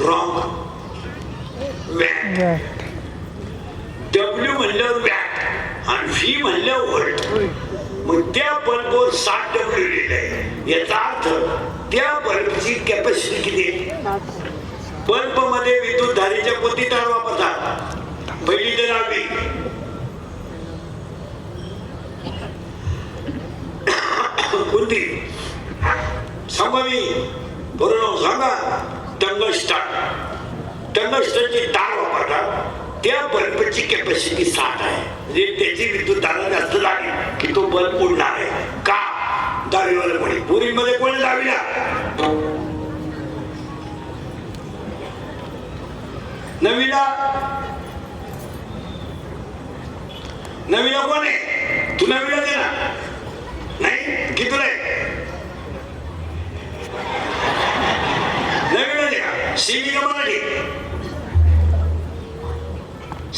Wrong. Watt. W म्हणल्यावर watt आणि V म्हणल्यावर व्होल्ट. मग त्या बल्बवर 60 डब्ल्यू लिहिलंय. याचा अर्थ त्या बल्बची कॅपॅसिटी किती आहे? बल्ब मध्ये विद्युत धारेच्या कोणती तार वापरतात? पहिली तर डावी. कोणती सांगा मी बरोबर सांगा. टंगस्टन. टंगस्टनची तार वापरतात. त्या बल्बची कॅपॅसिटी 60 आहे. म्हणजे त्याची विद्युत धारा जास्त लागली की तो बल्ब उडणार आहे. का? डावीवाला कोणी पुरीमध्ये कोणी डावीला? नवीला नवीला कोण आहे? तू नवीला दे ना. नाही किती आहे? नवीला दे का? सेमी का मराठी?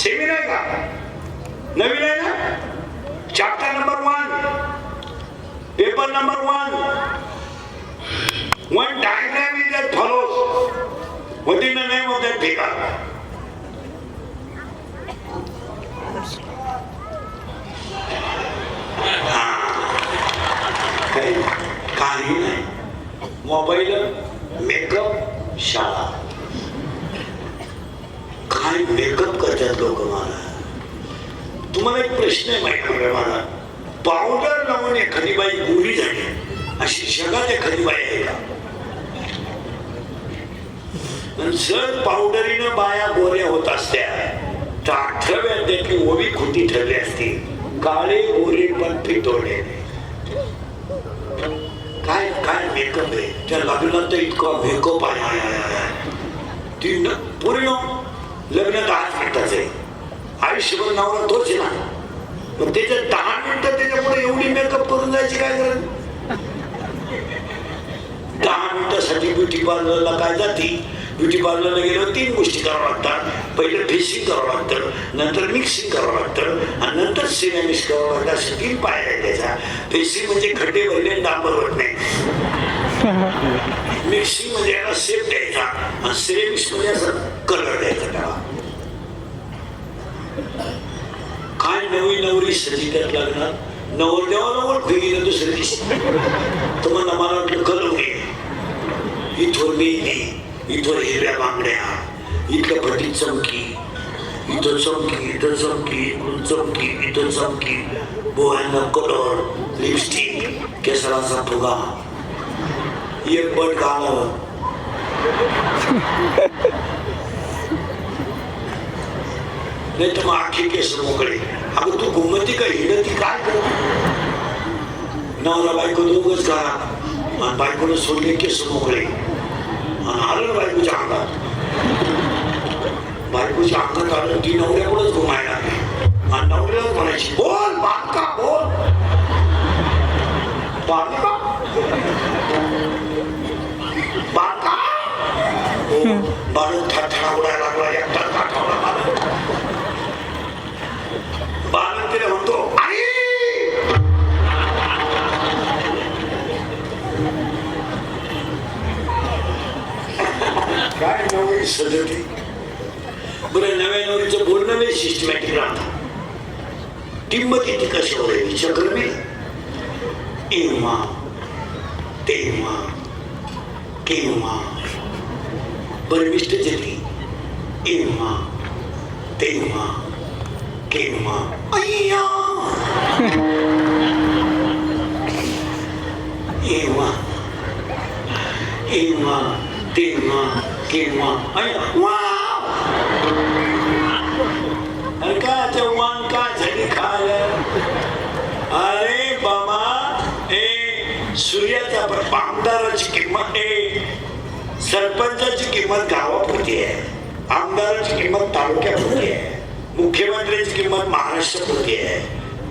सेमी नाही का? नवीन आहे ना? Chapter number 1 paper number 1 one diagram is that follows within the name of that figure. काही नाही. मोबाईल, मेकअप, शाळा. काय मेकअप करतात लोक. मला तुम्हाला एक प्रश्न आहे माहिती मला. पावडर लावून एखादी बाई गोरी झाली अशी जगात एखादी बाई आहे का? जर पावडरीनं बाया गोऱ्या होत असत्या तर 18व्या त्यातली ओवी खोटी ठरली असती. काळे गोरे पण पितोडे. काय काय मेकअप आहे त्या लग्नात. तर इतका मेकअप आहे. ती पूर्ण लग्न 10 मिनिटाचं आहे. आयुष्यभर नवरा तोच आहे ना. मग त्याच्या 10 मिनिटं त्याच्यापुढे एवढी मेकअप करून जायची काय गरज? 10 मिनिटासाठी ब्युटी पार्लरला काय जाती? ब्युटी पार्लरला गेल्यावर 3 गोष्टी करावं लागतात. पहिलं फेसिंग करावं लागतं, नंतर मिक्सिंग करावं लागतं आणि नंतर सिरेमिक्स करावं लागतं. अशा 3 पायऱ्या आहेत त्याच्या. फेसिंग म्हणजे खड्डे भरले डांबर होत नाही. मिक्सिंग म्हणजे याला शेप द्यायचा आणि सिरेमिक्स म्हणजे असं कलर द्यायचा त्याला. काय नवी नवरी सजिकत लागणार. नवरदेवाला ओळख गेली दुसऱ्या दिवशी. तुम्हाला मला कलर इथवर मेहंदी, इथवर हिरव्या बांगड्या, इथल्या भटी चमकी, इथं चमकी, इथं चमकी, इकडून चमकी, इथं चमकी, बोहांना कलर, लिपस्टिक, केसराचा फुगा, एक बट घालावं. नाही तर मग आखी केस मोकळे. अगं तू घुमती का हिंडती काय करत? नवरा बायको दोघच करा आणि बायकोने सोडले केस मोकळे आणि आलं बायकोच्या अंगात. बायकोच्या अंगात आलं ती नवऱ्याकडेच घुमायला आणि नवऱ्यालाच म्हणायची बोल बाका बोल बाका बाका. बाळून थरथरा उडायला लागला. एकटा काठावला बाळून. बाळून तिला म्हणतो आई. काय नवरी सजती. बरं नव्या नवरीचं बोलणं नाही सिस्टमॅटिक राहतं. किंमत किती कशावर आहे विचार मी. एव्हा तेव्हा केव्हा परमिष्टच येते. एव्हा तेव्हा केव्हा अय्या. एव्हा एव्हा तेव्हा केव्हा अय्या. वाव. अरे का तेव्हा का झाली खायला. अरे बाबा हे सूर्याचा आमदाराची किंमत आहे. सरपंचाची किंमत गावापुरती आहे. आमदाराची किंमत तालुक्यापुरती आहे. मुख्यमंत्र्यांची किंमत महाराष्ट्रापुरती आहे.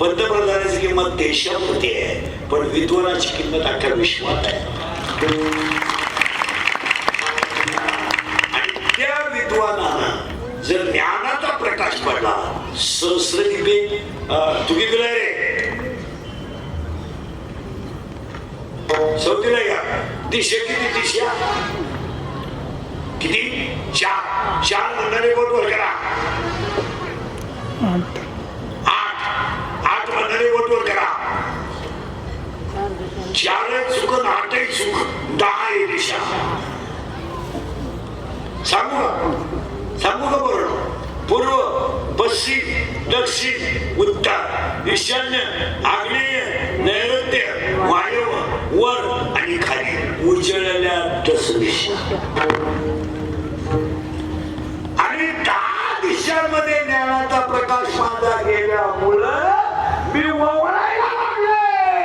पंतप्रधानाची किंमत देशापुरती आहे. पण विद्वानाची किंमत अख्ख्या विश्वात आहे. आणि त्या विद्वानानं जर ज्ञानाचा प्रकाश पडला सहस्रदीपे तू कितीला रे चौथीला का दिशा किती दिशा किती चार म्हणणारे बोट वर करा. 8 म्हणणारे बोट वर करा. 4 चुकून 8 चुक 10 आहे दिशा. सांगू का बरोबर? पूर्व, पश्चिम, दक्षिण, उत्तर, ईशान्य, आग्नेय, नैऋत्य, वायव्य, वर आणि खाली उजळल्या 10 दिशा. आणि 10 दिशांमध्ये ज्ञानाचा प्रकाश माझा गेल्यामुळं मी वळायला लागले.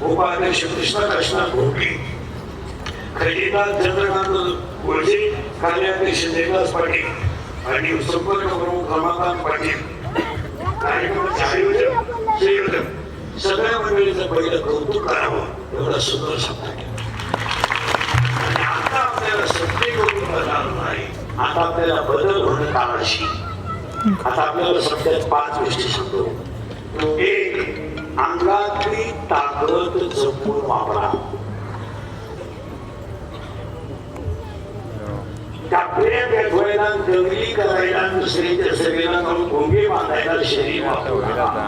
उपाध्यक्ष कृष्णा घोटले, खजिनदार चंद्रकांत गोळजे, कार्याध्यक्ष देवदास पाटील आणि संपर्क प्रमुख रमाकांत पाटील, कार्यक्रमाचे आयोजक संयोजक सगळ्या मंडळीचं पहिलं कौतुक करावं एवढा सुंदर शब्द आहे. आणि आता आपल्याला सत्य कौतुक करणार नाही, आता आपल्याला बदल होणं काळाशी. आता आपल्याला सत्यात 5 गोष्टी सांगतो. 1, अंगातली ताकद जपून वापरा. टाकल्या पेटवायला, दंगली करायला, दुसऱ्याच्या सगळ्यांना करून भोंगे बांधायला शरीर वापरा.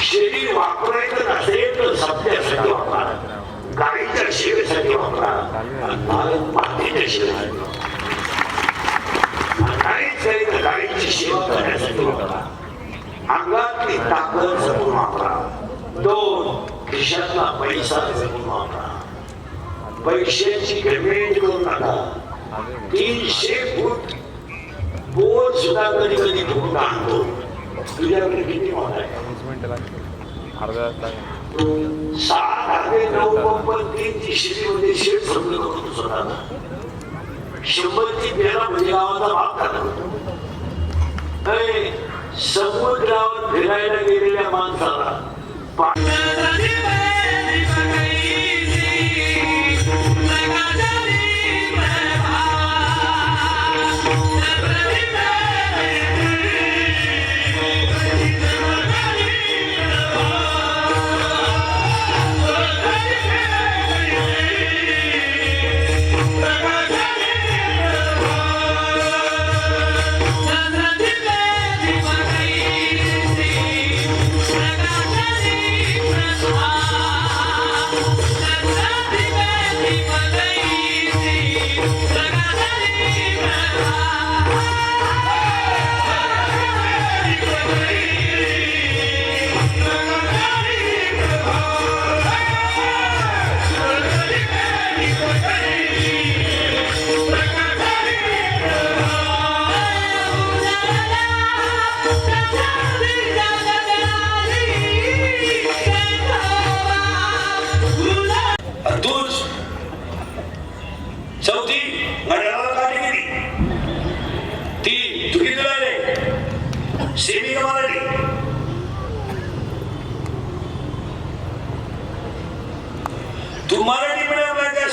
शरीर वापरायचं नसेल तर सत्यासाठी वापरा, गाडीच्या सेवेसाठी वापरा, मातीच्या सेवेसाठी वापरा. गाडीची सेवा करण्यासाठी वापरा. अंगातली ताकद जपून वापरा. 2, खिशातला पैसा जपून वापरा. पैशाची गडबड करू नका. 300 फूट बोर सुद्धा कधी कधी फुटून आणतो. तुझ्याकडे किती मोठा आहे? 7 ते 9 पंप 3 शिटीमध्ये शेत संपलं करून स्वतःला 100 ची पेरा म्हणजे गावाचा भाग करतो. समुद्रावर फिरायला गेलेल्या माणसाला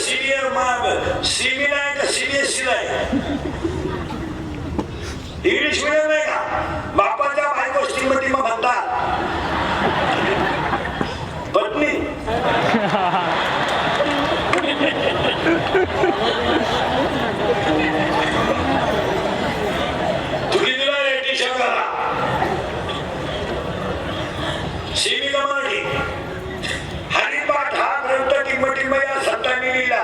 सिमिला आहे का CBSE ला आहे? इंग्लिश मिडियम आहे का? बापाच्या बायको श्रीमती मग म्हणतात पत्नी. तुम्ही दिला रेटी शब्दाला सीमिका मराठी हरिपाठ हा ग्रंथ टिंबटिंब या संतांनी लिहिला.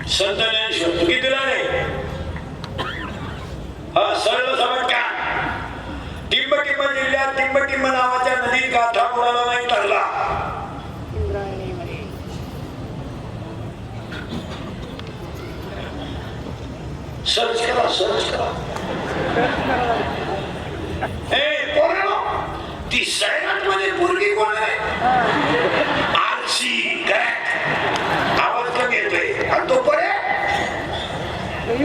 संत ज्ञानेश्वर किती दिला रे? हा सरळ समजका. टिंबटिंब जिल्ह्यात टिंबटिंब नावाच्या नदीत गाठा कोणाला नाही ठरला. सर्च करा. ती सैराट मध्ये पोरगी कोण आहे? आरसी आवाज कमी येतोय. आणि तो परे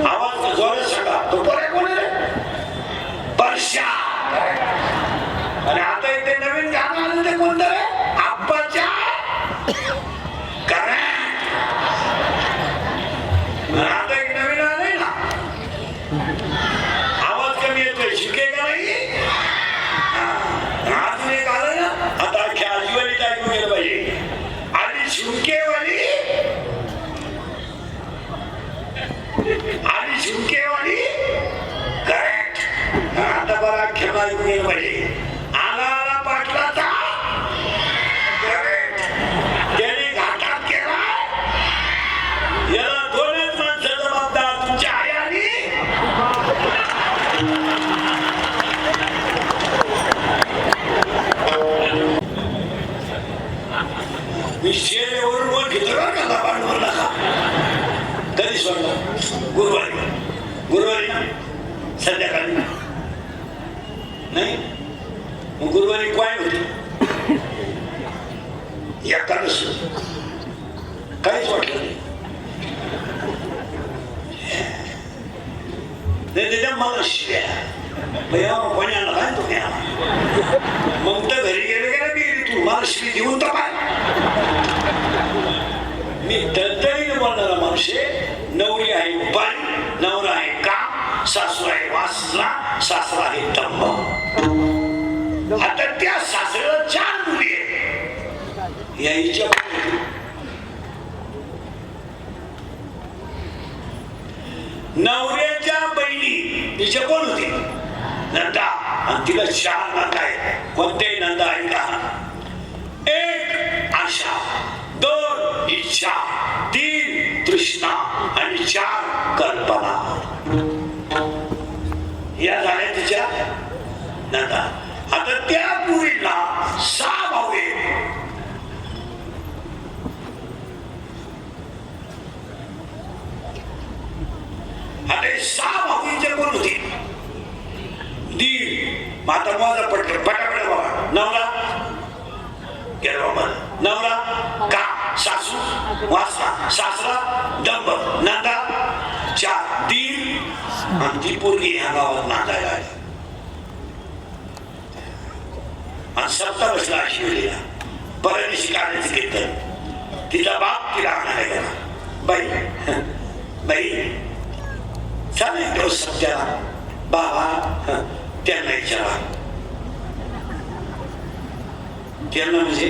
आवाज जोरात सांगा. तो परे कोण आहे? परश्या. आणि आता इथे नवीन गाणं आलं ते कोणतं रे? आप्पाच्या आता एक नवीन आलंय ना. आवाज कमी येतोय. शिके का नाही? अजून एक आलं ना. आता आजीवाली ऐकून गेलं पाहिजे. आणि झुमकेवाली करेक्ट. आता बरा खेळ ऐकून गेलं पाहिजे. आला पाटलाचा करेक्ट. त्याने घाटात केला. याला दोनच माणसं जबाबदार, तुमच्या आई आणि शेरेवरून वर घेतो का भांडवल नका. कधी सोडला? गुरुवारी संध्याकाळी नाही. मग गुरुवारी काय होती? एकादश. काहीच वाटलं नाही. त्याच्या मला शिव्या कोणी आणला काय तुम्ही मग तर घरी गेले का नाही? तू मला शिवी देऊन तर काय? मी तळतळीने बोलणारा माणूस आहे. नवरी आहे उपारी, नवरा आहे काम, सासू आहे वासना, सासरा आहे तंब. आता त्या सासऱ्याला 4 मुली आहेत. यायच्या नवऱ्याच्या बहिणी तिच्या कोण होती? नंदा. आणि तिला 4 नंदा आहेत. कोणत्याही नंदा आहे का? 1 आशा, 2 इच्छा, 3 तृष्णा आणि 4 कल्पना. या झाल्या तिच्या नंदा. आता त्या पुरीला 6 भाऊ आहेत. आता 6 भाऊंच्या कोण होती? दीड. आता माझा पटापट बाबा. नवरा नवरा का, सासू वासना, सासरा दंब, नंदा 4 दीड. आणि ती पोरगी ह्या गावात नांदायला आली. आणि 7 वर्षाला शिवलेला परदेशी काढण्याचं कीर्तन. तिचा बाप तिला आणायला गेला. बाई चालेल तो सत्याला. बाबा त्यांना विचारा. त्यांना म्हणजे